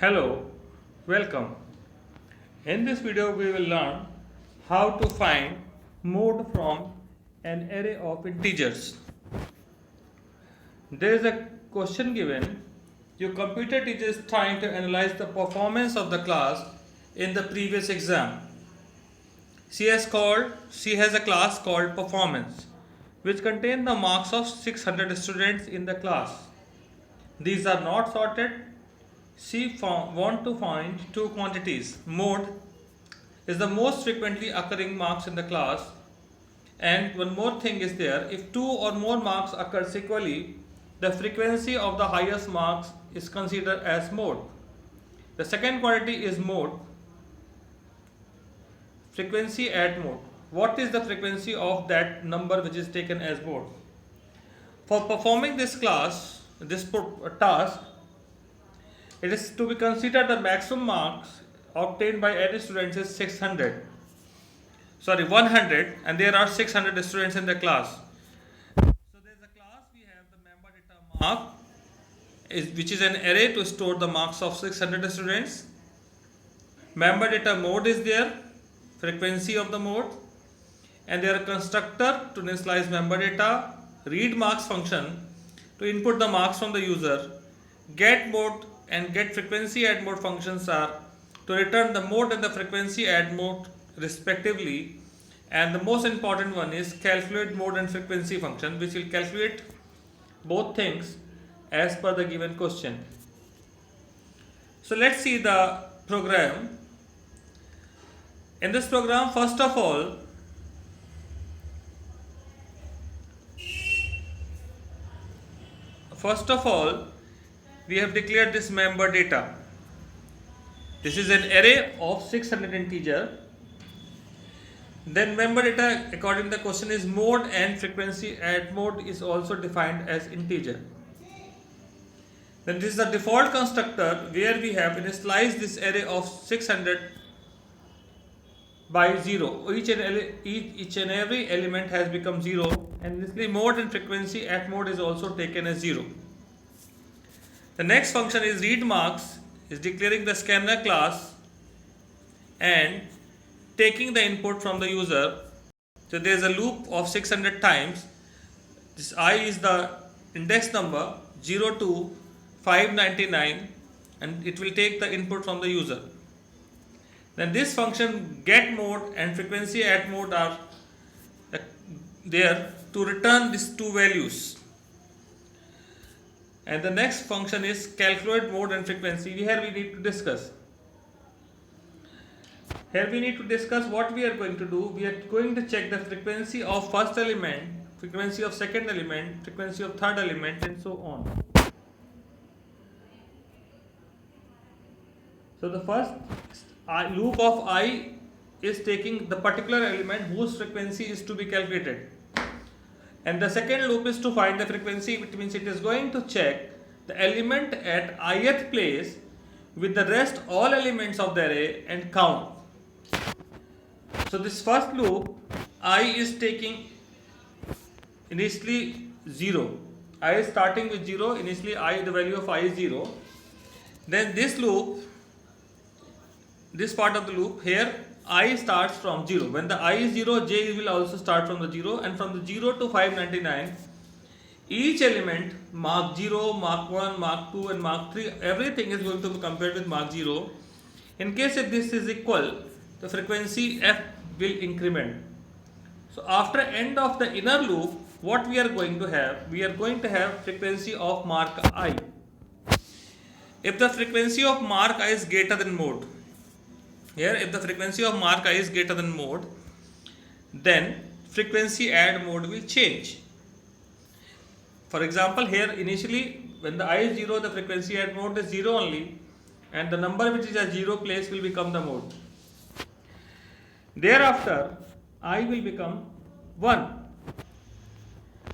Hello, welcome. In this video we will learn how to find mode from an array of integers. There is a question given. Your computer teacher is trying to analyze the performance of the class in the previous exam. She has a class called performance which contains the marks of 600 students in the class. These are not sorted. She want to find two quantities. Mode is the most frequently occurring marks in the class, and one more thing is there. If two or more marks occurs equally, the frequency of the highest marks is considered as mode. The second quantity is mode, frequency at mode. What is the frequency of that number which is taken as mode? For performing this task, it is to be considered the maximum marks obtained by any student is 100, and there are 600 students in the class. So there is a class, we have the member data mark, which is an array to store the marks of 600 students. Member data mode is there, frequency of the mode, and there are constructor to initialize member data, read marks function to input the marks from the user, get mode and get frequency add mode functions are to return the mode and the frequency add mode respectively, and the most important one is calculate mode and frequency function, which will calculate both things as per the given question. So let's see the program. In this program, first of all we have declared this member data. This is an array of 600 integer. Then member data according to the question is mode, and frequency at mode is also defined as integer. Then this is the default constructor where we have initialized this array of 600 by 0. Each and every element has become 0, and this mode and frequency at mode is also taken as 0. The next function is read marks, is declaring the scanner class and taking the input from the user. So there is a loop of 600 times. This I is the index number 0 to 599, and it will take the input from the user. Then this function get mode and frequency at mode are there to return these two values. And the next function is calculate mode and frequency. Here we need to discuss what we are going to do. We are going to check the frequency of first element, frequency of second element, frequency of third element, and so on. So the first loop of I is taking the particular element whose frequency is to be calculated, and the second loop is to find the frequency, which means it is going to check the element at ith place with the rest all elements of the array and count. So this first loop, I is taking initially 0. I is starting with 0. Initially the value of I is 0. Then this loop, this part of the loop here, I starts from 0. When the I is 0, j will also start from the 0, and from the 0 to 599, each element mark 0, mark 1, mark 2 and mark 3, everything is going to be compared with mark 0. In case if this is equal, the frequency f will increment. So after end of the inner loop, what we are going to have? We are going to have frequency of mark I. If the frequency of mark I is greater than mode, here if the frequency of mark I is greater than mode, then frequency add mode will change. For example, here initially when the I is 0, the frequency add mode is 0 only, and the number which is at 0 place will become the mode. Thereafter I will become 1.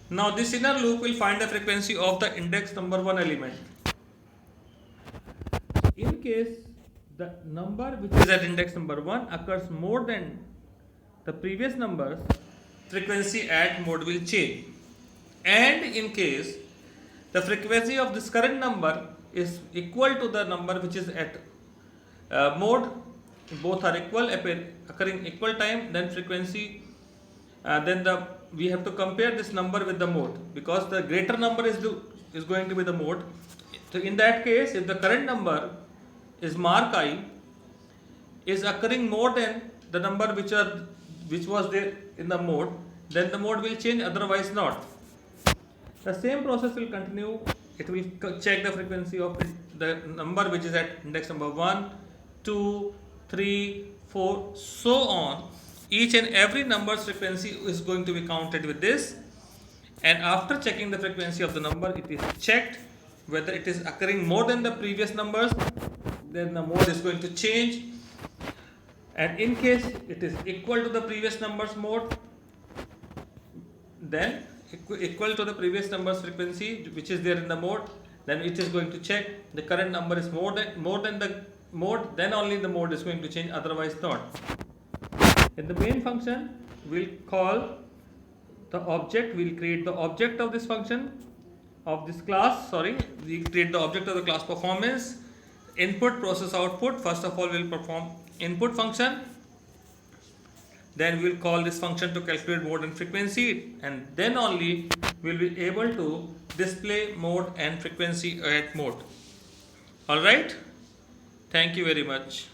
Now this inner loop will find the frequency of the index number 1 element. In case the number which is at index number 1 occurs more than the previous numbers, frequency at mode will change. And in case the frequency of this current number is equal to the number which is at mode, both are equal, occurring equal time, then frequency, then we have to compare this number with the mode, because the greater number is going to be the mode. So in that case, if the current number is mark I is occurring more than the number which was there in the mode, then the mode will change, otherwise not. The same process will continue. It will check the frequency of the number which is at index number 1, 2, 3, 4, so on. Each and every number's frequency is going to be counted with this, and after checking the frequency of the number, it is checked whether it is occurring more than the previous numbers, then the mode is going to change, and in case it is equal to the previous number's mode, then equal to the previous number's frequency which is there in the mode, then it is going to check the current number is more than the mode, then only the mode is going to change, otherwise not. In the main function, we'll call the object, we'll create the object of this function, of this class, we create the object of the class performance, input, process, output. First of all, we'll perform input function, then we'll call this function to calculate mode and frequency, and then only we'll be able to display mode and frequency at mode. Alright, thank you very much.